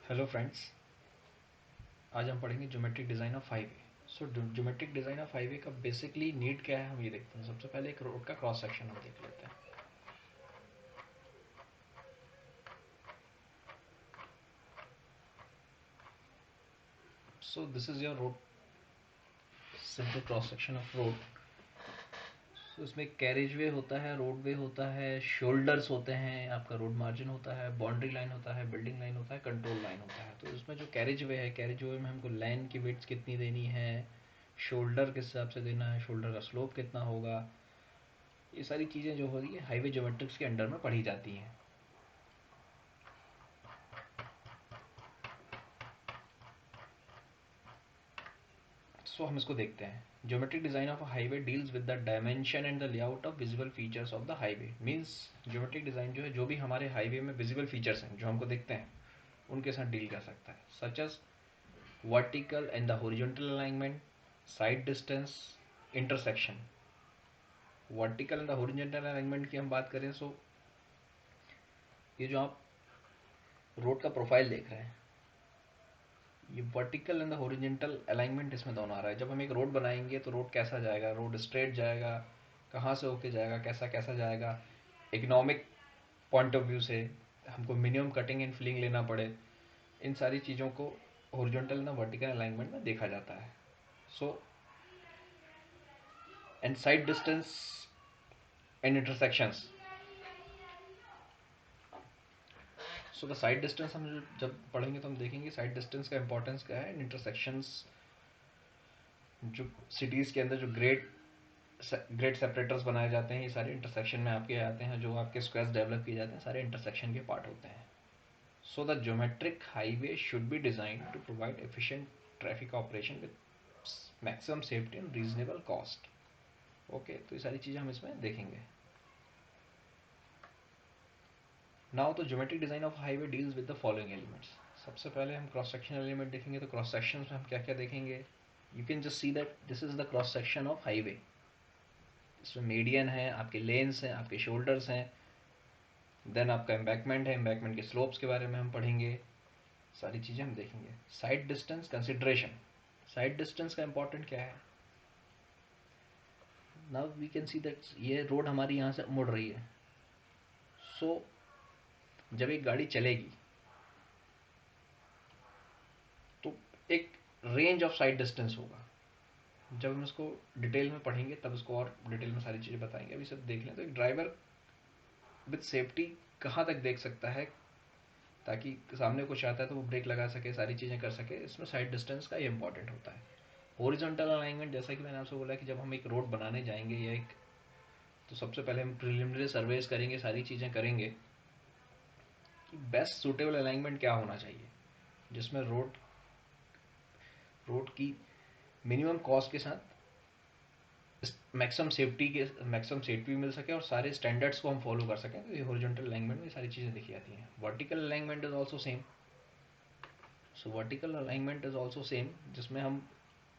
Hello friends, आज हम पढ़ेंगे geometric design of highway. So geometric design of highway का बेसिकली नीड क्या है हम ये देखते हैं। सबसे पहले एक रोड का क्रॉस सेक्शन हम देख लेते हैं। So this is your road, simple cross section of road. So इसमें कैरेज वे होता है, रोड वे होता है, शोल्डर्स होते हैं, आपका रोड मार्जिन होता है, बाउंड्री लाइन होता है, बिल्डिंग लाइन होता है, कंट्रोल लाइन होता है। तो इसमें जो कैरेज वे है, कैरेज वे में हमको लाइन की विड्थ कितनी देनी है, शोल्डर किस हिसाब से देना है, शोल्डर का स्लोप कितना होगा, ये सारी चीज़ें जो हो रही है हाईवे ज्योमेट्रिक्स के अंडर में पढ़ी जाती हैं। सो हम इसको देखते हैं। Geometric design of a highway deals with the dimension and the layout of visible features of the highway. Means geometric design जो है, जो भी हमारे हाईवे में विजिबल फीचर्स हैं जो हमको दिखते हैं, उनके साथ डील कर सकता है। Such as vertical and the horizontal alignment, sight distance, intersection. Vertical and the horizontal alignment की हम बात करें, सो ये जो आप रोड का प्रोफाइल देख रहे हैं, ये vertical and the horizontal alignment इसमें दोनों आ रहा है। जब हम एक रोड बनाएंगे तो रोड कैसा जाएगा, रोड स्ट्रेट जाएगा, कहाँ से होके जाएगा, कैसा कैसा जाएगा, इकोनॉमिक पॉइंट ऑफ व्यू से हमको मिनिमम कटिंग एंड फिलिंग लेना पड़े, इन सारी चीज़ों को हॉरिजॉन्टल ना वर्टिकल अलाइनमेंट में देखा जाता है। So and side distance and intersections. So the side distance हम जब पढ़ेंगे तो हम देखेंगे साइड डिस्टेंस का इंपॉर्टेंस क्या है। इंटरसेक्शंस, जो सिटीज़ के अंदर जो ग्रेड सेपरेटर्स बनाए जाते हैं, ये सारे इंटरसेक्शन में आपके आते हैं। जो आपके स्क्वायर्स डेवलप किए जाते हैं, सारे इंटरसेक्शन के पार्ट होते हैं। So the geometric highway should be design to provide efficient traffic operation with maximum safety and reasonable cost. Okay, तो ये सारी चीज़ें हम इसमें देखेंगे। नाउ तो geometric design of highway deals with the following elements. सबसे पहले हम क्रॉस सेक्शन एलिमेंट देखेंगे। तो क्रॉस सेक्शन में हम क्या क्या देखेंगे, you can just see that this is the cross section of highway. इसमें मीडियन है, आपके लेन्स हैं, आपके शोल्डर्स हैं, देन आपका एम्बैकमेंट है, एम्बैकमेंट के स्लोप्स के बारे में हम पढ़ेंगे, सारी चीज़ें हम देखेंगे। Sight distance consideration. Sight distance का इंपॉर्टेंट क्या है, now we can see that ये रोड हमारी यहाँ से मुड़ रही है। सो जब एक गाड़ी चलेगी तो एक रेंज ऑफ साइड डिस्टेंस होगा। जब हम इसको डिटेल में पढ़ेंगे तब इसको और डिटेल में सारी चीज़ें बताएंगे। अभी सब देख लें तो एक ड्राइवर विद सेफ्टी कहाँ तक देख सकता है, ताकि सामने कुछ आता है तो वो ब्रेक लगा सके, सारी चीज़ें कर सके। इसमें साइड डिस्टेंस का ये इंपॉर्टेंट होता है। हॉरिजॉन्टल अलाइनमेंट, जैसा कि मैंने आपसे बोला कि जब हम एक रोड बनाने जाएंगे या एक, तो सबसे पहले हम प्रिलिमिनरी सर्वेस करेंगे, सारी चीज़ें करेंगे कि बेस्ट सूटेबल अलाइनमेंट क्या होना चाहिए, जिसमें रोड रोड की मिनिमम कॉस्ट के साथ मैक्सिमम सेफ्टी भी मिल सके और सारे स्टैंडर्ड्स को हम फॉलो कर सकें। तो ये हॉरिजॉन्टल अलाइनमेंट में सारी चीज़ें देखी जाती हैं। Vertical alignment is also same. So vertical alignment is also same, जिसमें हम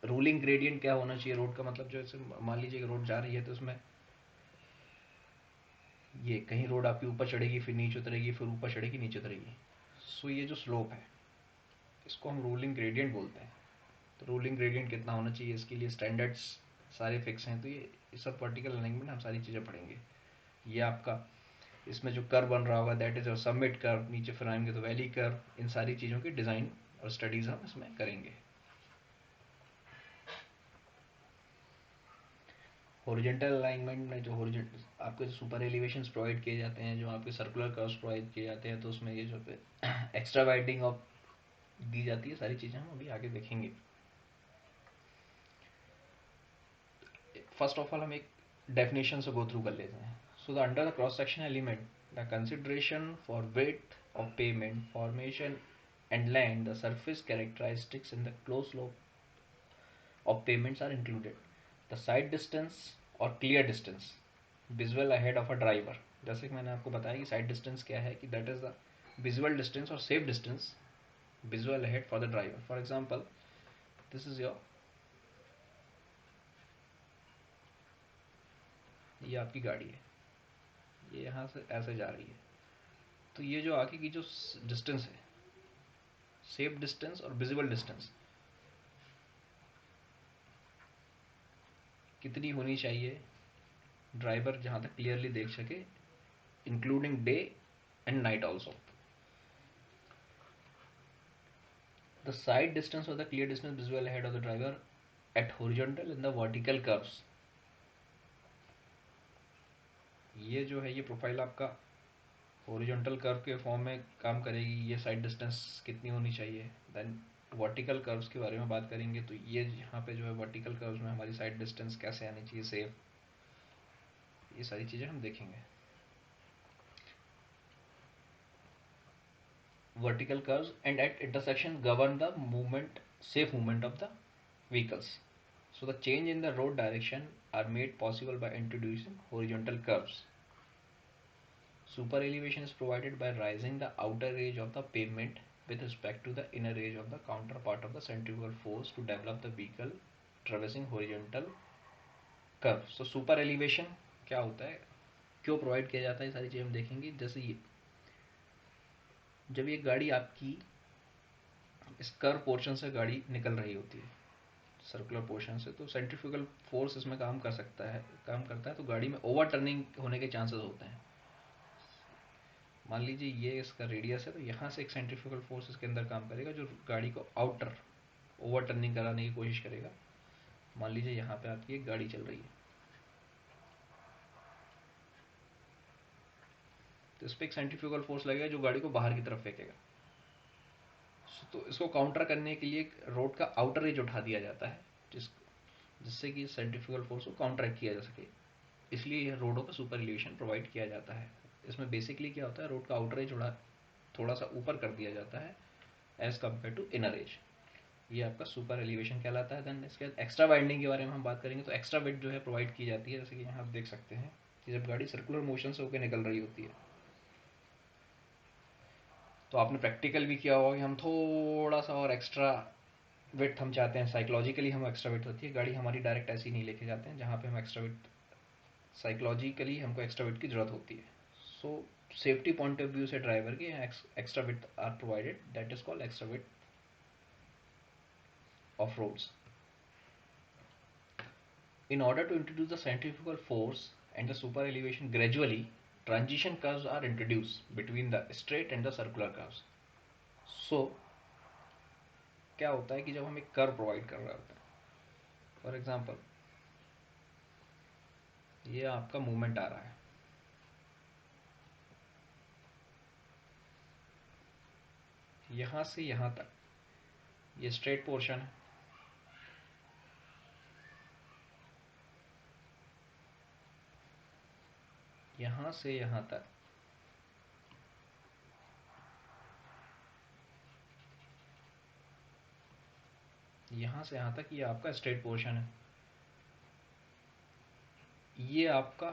रूलिंग ग्रेडियंट क्या होना चाहिए रोड का, मतलब जैसे मान लीजिए कि रोड जा रही है तो उसमें ये कहीं रोड आपकी ऊपर चढ़ेगी, फिर नीचे उतरेगी, फिर ऊपर चढ़ेगी, नीचे उतरेगी। सो ये जो स्लोप है, इसको हम रूलिंग ग्रेडियंट बोलते हैं। तो रूलिंग ग्रेडियंट कितना होना चाहिए, इसके लिए स्टैंडर्ड्स सारे फिक्स हैं। तो ये सब वर्टिकल अलाइनमेंट हम सारी चीज़ें पढ़ेंगे। ये आपका इसमें जो कर्व बन रहा होगा दैट इज और सबमिट कर्व, नीचे फिर आएंगे तो वैली कर्व, इन सारी चीज़ों की डिज़ाइन और स्टडीज़ हम इसमें करेंगे। हॉरिजॉन्टल अलाइनमेंट में जो हॉरिजॉन्टल आपके जो सुपर एलिवेशंस प्रोवाइड किए जाते हैं, जो आपके सर्कुलर कर्व्स प्रोवाइड किए जाते हैं, तो उसमें ये जो एक्स्ट्रा वाइडिंग ऑफ दी जाती है, सारी चीज़ें हम अभी आगे देखेंगे। फर्स्ट ऑफ ऑल हम एक डेफिनेशन से गो थ्रू कर लेते हैं। So the under the cross section element, the consideration for width of pavement formation and land, the surface characteristics in the close slope of pavements are included. The side distance और clear distance visual ahead of a driver। जैसे कि मैंने आपको बताया कि side distance क्या है, कि that is the visual distance और safe distance visual ahead for the driver. For example, this is your, ये आपकी गाड़ी है, ये यहाँ से ऐसे जा रही है। तो ये जो आगे की जो डिस्टेंस है, सेफ डिस्टेंस और विजिबल डिस्टेंस कितनी होनी चाहिए, ड्राइवर जहाँ तक क्लियरली देख सके, including day and night also. The side distance or the clear distance visible ahead of the driver at horizontal and the vertical curves. ये जो है ये प्रोफाइल आपका हॉरिजॉन्टल कर्व के फॉर्म में काम करेगी. ये साइड डिस्टेंस कितनी होनी चाहिए. देन वर्टिकल कर्व्स के बारे में बात करेंगे तो ये यहाँ पे जो है वर्टिकल कर्व्स में हमारी साइड डिस्टेंस कैसे आनी चाहिए सेफ, ये सारी चीज़ें हम देखेंगे. Vertical curves and at intersection govern the movement, safe movement of the vehicles. So the change in the road direction are made possible by introducing horizontal curves. Super elevation is provided by raising the outer edge of the pavement with respect to the inner edge of the counterpart of the centrifugal force to develop the vehicle traversing horizontal curve. So super elevation क्या होता है, क्यों provide किया जाता है, ये सारी चीज़ें हम देखेंगे. जैसे ये जब ये गाड़ी आपकी इस कर्व पोर्शन से गाड़ी निकल रही होती है, सर्कुलर पोर्शन से, तो सेंट्रीफ्यूगल फोर्स इसमें काम करता है तो गाड़ी में ओवर टर्निंग होने के चांसेस होते हैं. मान लीजिए ये इसका रेडियस है तो यहाँ से एक सेंट्रीफ्यूगल फोर्स इसके अंदर काम करेगा जो गाड़ी को आउटर ओवर टर्निंग कराने की कोशिश करेगा. मान लीजिए यहाँ पे आपकी एक गाड़ी चल रही है तो इस पर एक सेंट्रीफ्यूगल फोर्स लगेगा जो गाड़ी को बाहर की तरफ फेंकेगा. तो इसको काउंटर करने के लिए रोड का आउटर एज उठा दिया जाता है जिससे कि सेंट्रीफ्यूगल फोर्स को काउंटर किया जा सके. इसलिए यह रोडों पर सुपर एलिवेशन प्रोवाइड किया जाता है. इसमें बेसिकली क्या होता है, रोड का आउटर एज थोड़ा सा ऊपर कर दिया जाता है as compare to inner edge. ये आपका सुपर एलिवेशन कहलाता है. देन इसके बाद एक्स्ट्रा वाइंडिंग के बारे में हम बात करेंगे तो एक्स्ट्रा विड्थ जो है प्रोवाइड की जाती है. जैसे कि यहाँ आप देख सकते हैं कि जब गाड़ी सर्कुलर मोशन से होकर निकल रही होती है तो आपने प्रैक्टिकल भी किया होगा कि हम थोड़ा सा और एक्स्ट्रा विड्थ हम चाहते हैं. साइकोलॉजिकली हम एक्स्ट्रा विड्थ होती है, गाड़ी हमारी डायरेक्ट ऐसी नहीं लेके जाते हैं जहाँ पे हम एक्स्ट्रा विड्थ, साइकोलॉजिकली हमको एक्स्ट्रा विड्थ की जरूरत होती है. So safety point of view से ड्राइवर के extra width are provided, that is called extra width of roads. In order to introduce the centrifugal force and the super elevation gradually, transition curves are introduced between the straight and the circular curves. So क्या होता है कि जब हम एक curve provide कर रहे होते हैं, फॉर एग्जांपल ये आपका मूवमेंट आ रहा है, यहाँ से यहाँ तक ये स्ट्रेट पोर्शन है, यहाँ से यहाँ तक यहाँ से यहाँ तक ये आपका स्ट्रेट पोर्शन है. ये आपका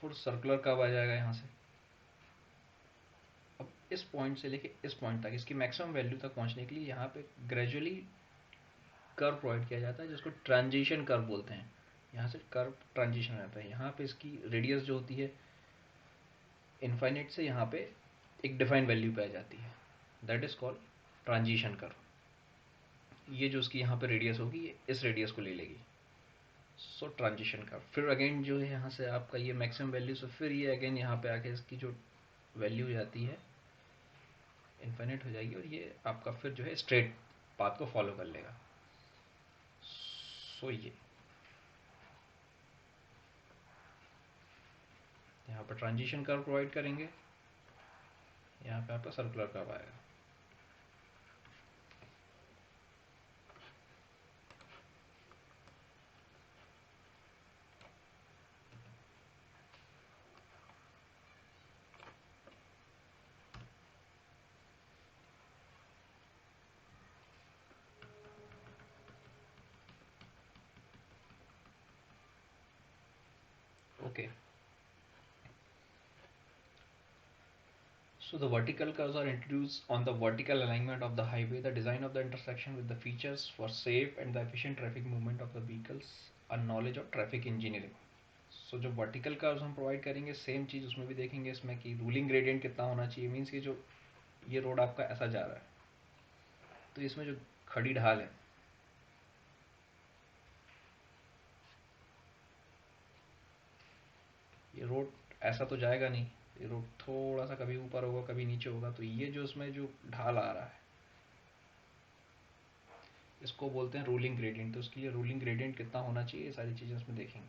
फुल सर्कुलर कर्व आ जाएगा यहाँ से. अब इस पॉइंट से लेके इस पॉइंट तक इसकी मैक्सिमम वैल्यू तक पहुँचने के लिए यहाँ पे ग्रेजुअली कर्व प्रोवाइड किया जाता है जिसको ट्रांजिशन कर्व बोलते हैं. यहाँ से कर्व ट्रांजिशन हो जाता है. यहाँ पे इसकी रेडियस जो होती है इनफाइनाइट से यहाँ पे एक डिफाइन वैल्यू पे आ जाती है, that is called transition curve. ये जो उसकी यहाँ पे रेडियस होगी ये इस रेडियस को ले लेगी. सो ट्रांजिशन कर्व. फिर अगेन जो है यहाँ से आपका ये मैक्सिमम वैल्यू से फिर ये अगेन यहाँ पे आके इसकी जो वैल्यू जाती है इनफाइनाइट हो जाएगी और ये आपका फिर जो है स्ट्रेट पाथ को फॉलो कर लेगा. सो ये यहाँ पर ट्रांजिशन कर्व प्रोवाइड करेंगे, यहाँ पे आपका सर्कुलर कर्व आएगा. Okay. So the vertical curves are introduced on the vertical alignment of the highway. The design of the intersection with the features for safe and the efficient traffic movement of the vehicles and knowledge of traffic engineering. सो जो vertical curves हम provide करेंगे same चीज़ उसमें भी देखेंगे इसमें कि ruling gradient कितना होना चाहिए। मीन्स कि जो ये रोड आपका ऐसा जा रहा है तो इसमें जो खड़ी ढाल है ये रोड ऐसा तो जाएगा नहीं, ये रोड थोड़ा सा कभी ऊपर होगा कभी नीचे होगा, तो ये जो इसमें जो ढाल आ रहा है इसको बोलते हैं रूलिंग ग्रेडियंट। तो उसके लिए रूलिंग ग्रेडियंट कितना होना चाहिए ये सारी चीज़ें इसमें देखेंगे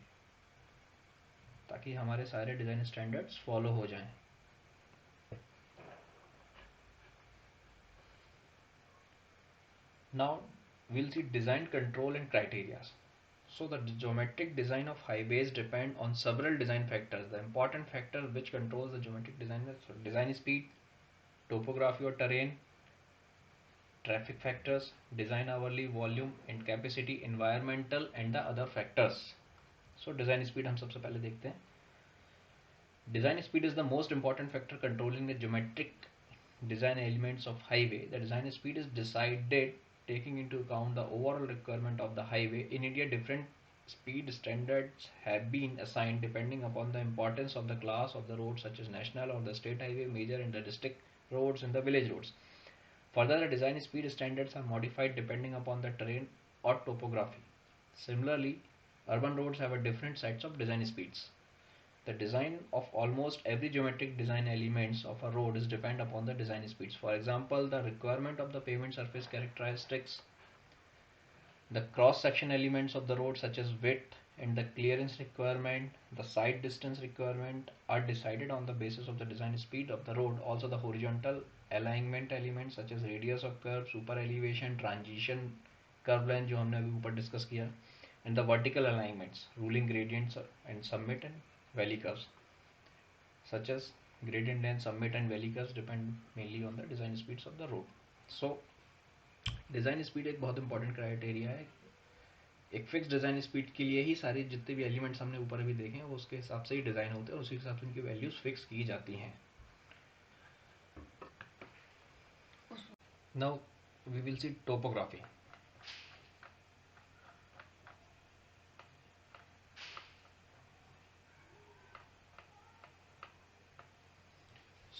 ताकि हमारे सारे डिज़ाइन स्टैंडर्ड्स फॉलो हो जाएं। Now we'll see design control and criteria. So the geometric design of highways depend on several design factors. The important factor which controls the geometric design is design speed, topography or terrain, traffic factors, design hourly volume and capacity, environmental and the other factors. So design speed हम सबसे पहले देखते हैं. Design speed is the most important factor controlling the geometric design elements of highway. The design speed is decided taking into account the overall requirement of the highway. In India, different speed standards have been assigned depending upon the importance of the class of the road, such as national or the state highway, major and the district roads and the village roads. Further, the design speed standards are modified depending upon the terrain or topography. Similarly, urban roads have a different sets of design speeds. The design of almost every geometric design elements of a road is depend upon the design speeds. For example, the requirement of the pavement surface characteristics, the cross-section elements of the road such as width and the clearance requirement, the side distance requirement are decided on the basis of the design speed of the road. Also, the horizontal alignment elements such as radius of curve, super elevation, transition curve line जो हमने अभी ऊपर discuss किया, and the vertical alignments, ruling gradients and summit and valley curves such as gradient and summit and valley curves depend mainly on the design speeds of the road. So design speed एक बहुत important criteria है। एक fix design speed के लिए ही सारे जितने भी elements हमने ऊपर भी देखे हैं वो उसके हिसाब से ही डिज़ाइन होते हैं और उसी हिसाब से उनकी वैल्यूज फिक्स की जाती हैं। Now we will see topography.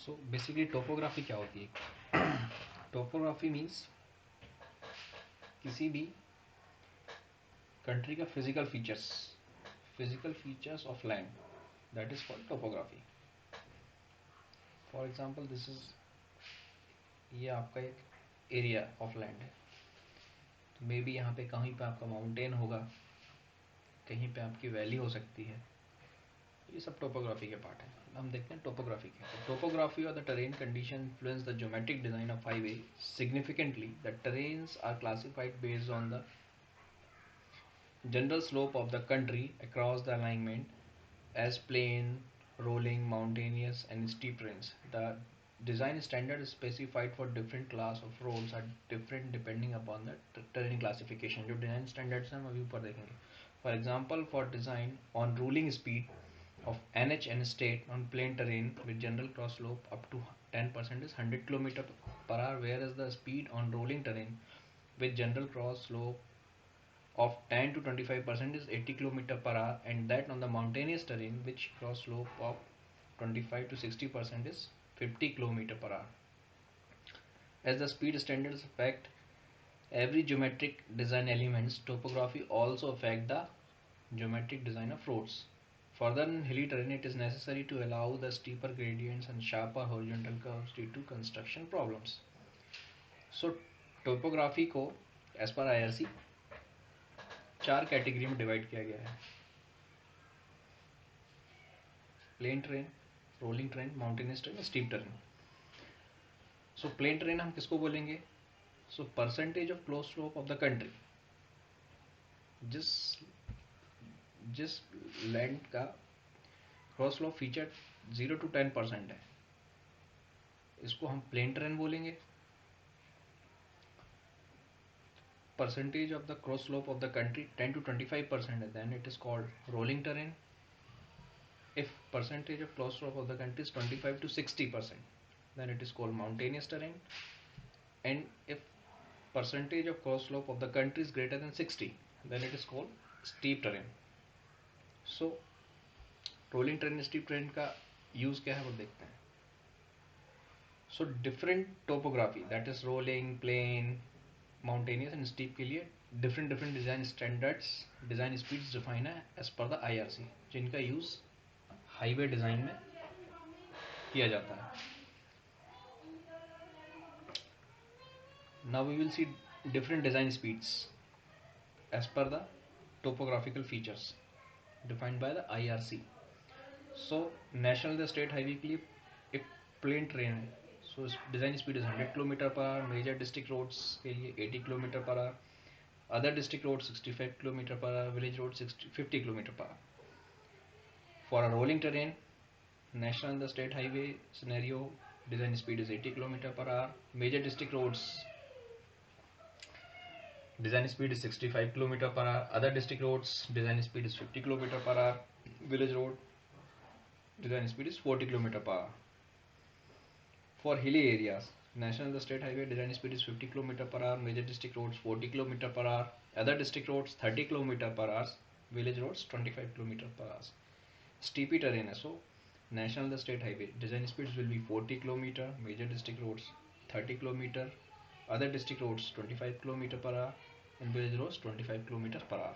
So basically topography क्या होती है? टोपोग्राफी मीन्स किसी भी कंट्री का physical features of land, that is called topography. For example this is, ये आपका एक एरिया ऑफ लैंड है, तो मे बी यहाँ पे कहीं पे आपका माउंटेन होगा, कहीं पे आपकी वैली हो सकती है, ये सब टोपोग्राफी के पार्ट हैं। हम देखते हैं टोपोग्राफी क्या है। टोपोग्राफी और the terrain condition influence the geometric design of highway significantly. The terrains are classified based on the general slope of the country across the alignment as plain, rolling, mountainous and steep terrains. The design standard is specified for different class of roads are different depending upon the terrain classification. जो design standards हैं हम अभी ऊपर देखेंगे. For example, for design on ruling speed of NH and state on plain terrain with general cross slope up to 10% is 100 km/h, whereas the speed on rolling terrain with general cross slope of 10 to 25% is 80 km/h, and that on the mountainous terrain which cross slope of 25 to 60% is 50 km/h. As the speed standards affect every geometric design elements, topography also affect the geometric design of roads. Further, in hilly terrain it is necessary to allow the steeper gradients and sharper horizontal curves due to construction problems. So topography को as per IRC चार category में divide किया गया है: plain terrain, rolling terrain, mountainous terrain, steep terrain. So plain terrain हम किसको बोलेंगे? So percentage of close slope of the country, जिस जिस लैंड का क्रॉस स्लोप फीचर 0 to 10% है, इसको हम प्लेन ट्रेन बोलेंगे। Percentage of the cross slope of the country 10 to 25% है, then it is called rolling terrain. If percentage of cross slope of the country is 25 to 60%, then it is called mountainous terrain. And if percentage of cross slope of the country is greater than 60, then it is called steep terrain. So rolling terrain steep terrain का use क्या है वो देखते हैं. So different topography that is rolling, plain, mountainous and steep के लिए different different design standards, design speeds define है as per the IRC, जिनका यूज़ हाईवे डिज़ाइन में किया जाता है. Now we will see different design speeds as per the topographical features defined by the IRC. So national state highway के लिए एक plane terrain है. So design speed is 100 kilometre per hour. Major district roads के लिए 80 kilometre per hour. Other district road 65 kilometre per hour. Village road 50 kilometre per hour. For a rolling terrain, national the state highway scenario, design speed is 80 kilometer per hour. Major district roads design speed is 65 kilometer per hour. Other district roads design speed is 50 kilometer per hour. Village road design speed is 40 kilometer per hour. For hilly areas, national the state highway design speed is 50 kilometer per hour. Major district roads 40 kilometer per hour. Other district roads 30 kilometer per hour. Village roads 25 kilometer per hour. Steepy terrain है, so national the state highway design speeds will be 40 kilometer. Major district roads 30 kilometer. Other district roads 25 kilometer per hour and village roads 25 kilometer per hour.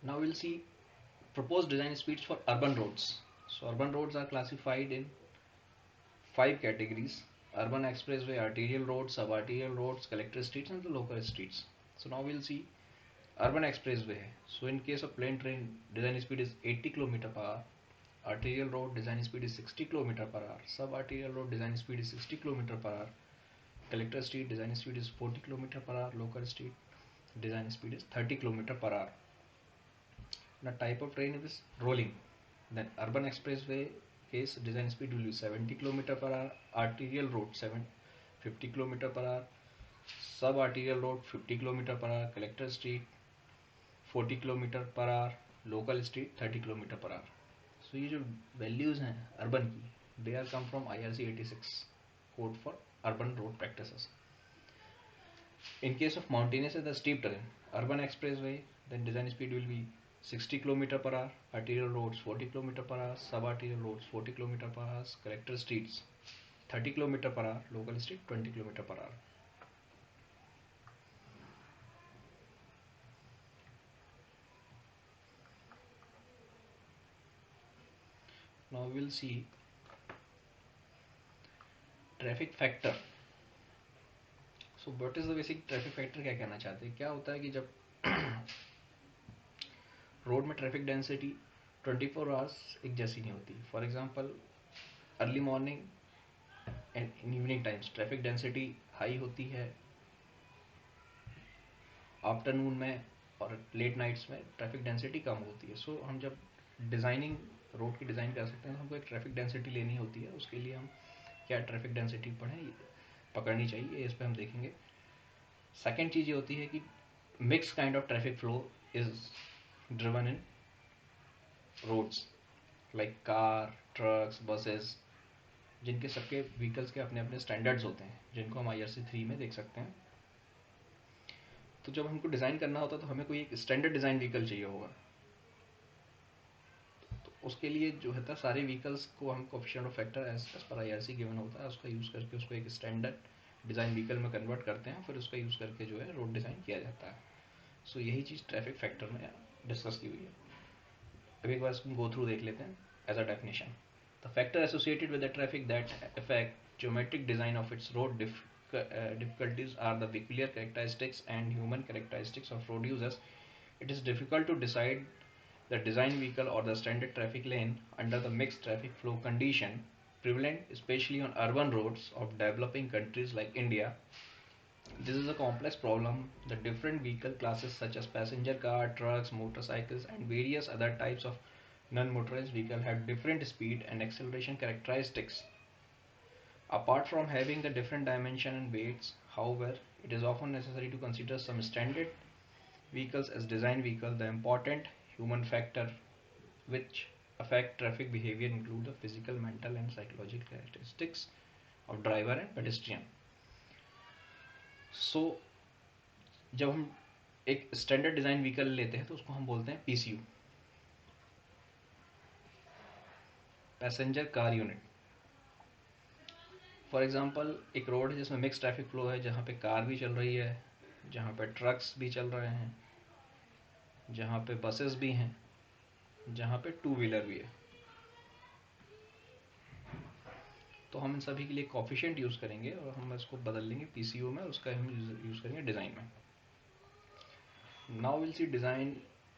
Now we'll see proposed design speeds for urban roads. So urban roads are classified in 5 categories: urban expressway, arterial roads, sub-arterial roads, collector streets and the local streets. So now we'll see urban expressway है. So in case of plain train, design speed is 80 km per hour. Arterial road design speed is 60 km per hour. Sub-arterial road design speed is 60 km per hour. Collector street design speed is 40 km per hour. Local street design speed is 30 km per hour. The type of train is rolling. Then urban expressway case design speed will be 70 km per hour. Arterial road 50 km per hour. Sub-arterial road 50 km per hour. Collector street 40 kilometre per hour. Local street 30 kilometre per hour. So ये जो values हैं urban की, they are come from IRC 86 code for urban road practices. In case of mountainous the steep terrain, urban expressway, then design speed will be 60 kilometre per hour. Arterial roads 40 kilometre per hour. Sub arterial roads 40 kilometre per hour. Collector streets 30 kilometre per hour. Local street 20 kilometre per our. Now we will see traffic factor. So what is the basic traffic factor, क्या कहना चाहते हैं. क्या होता है कि जब road में ट्रैफिक डेंसिटी 24 आवर्स एक जैसी नहीं होती. For example early morning and in evening times traffic density high होती है. आफ्टरनून में और लेट नाइट्स में ट्रैफिक डेंसिटी कम होती है. सो हम जब डिज़ाइनिंग रोड की डिज़ाइन कर सकते हैं तो हमको एक ट्रैफिक डेंसिटी लेनी होती है. उसके लिए हम क्या ट्रैफिक डेंसिटी पकड़नी चाहिए, इस पर हम देखेंगे. सेकेंड चीज़ ये होती है कि mix kind of traffic flow is driven in roads like car, trucks, buses, जिनके सबके व्हीकल्स के अपने अपने स्टैंडर्ड्स होते हैं, जिनको हम IRC 3 में देख सकते हैं. तो जब हमको डिज़ाइन करना होता है तो हमें कोई एक स्टैंडर्ड डिज़ाइन व्हीकल चाहिए होगा. तो उसके लिए जो है सारे व्हीकल्स को हम coefficient of factor as per IRC given होता है, उसका यूज़ करके उसको एक स्टैंडर्ड डिज़ाइन व्हीकल में कन्वर्ट करते हैं. फिर उसका यूज़ करके जो है रोड डिज़ाइन किया जाता है. सो यही चीज़ ट्रैफिक फैक्टर में डिस्कस की हुई है. अब एक बार इसको गो थ्रू देख लेते हैं as a definition. The factor associated with the traffic that affect geometric design of its road difficulties are the peculiar characteristics and human characteristics of road users. It is difficult to decide the design vehicle or the standard traffic lane under the mixed traffic flow condition prevalent especially on urban roads of developing countries like India. This is a complex problem. The different vehicle classes such as passenger car, trucks, motorcycles and various other types of non-motorized vehicle have different speed and acceleration characteristics. Apart from having the different dimension and weights, however, it is often necessary to consider some standard vehicles as design vehicles. The important human factor which affect traffic behavior include the physical, mental and psychological characteristics of driver and pedestrian. So जब हम एक standard design vehicle लेते हैं तो उसको हम बोलते हैं PCU, passenger car unit. For example एक रोड है जिसमें मिक्स ट्रैफिक फ्लो है, जहाँ पे कार भी चल रही है, जहाँ पे ट्रक्स भी चल रहे हैं, जहाँ पे बसेस भी हैं, जहाँ पे टू व्हीलर भी है। तो हम इन सभी के लिए कोफिशिएंट यूज़ करेंगे और हम इसको बदल लेंगे पीसीयू में, उसका हम यूज़ करेंगे डिज़ाइन में। Now will see design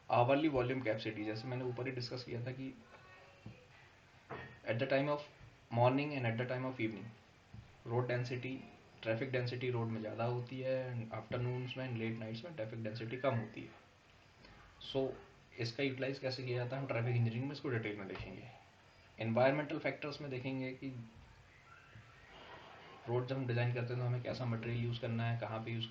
hourly volume capacity. जैसे मैंने ऊपर ही डिस्कस किया था कि at the time of morning and at the time of evening road density, traffic density road में ज़्यादा होती है, एंड आफ्टरनून्स में एंड लेट नाइट्स में ट्रैफिक डेंसिटी कम होती है। सो इसका यूटिलाइज कैसे किया जाता है हम ट्रैफिक इंजीनियरिंग में इसको डिटेल में देखेंगे। एनवायरमेंटल फैक्टर्स में देखेंगे कि रोड जब हम डिज़ाइन करते हैं तो हमें कैसा मटेरियल यूज़ करना है, कहाँ पे यूज़ करना है,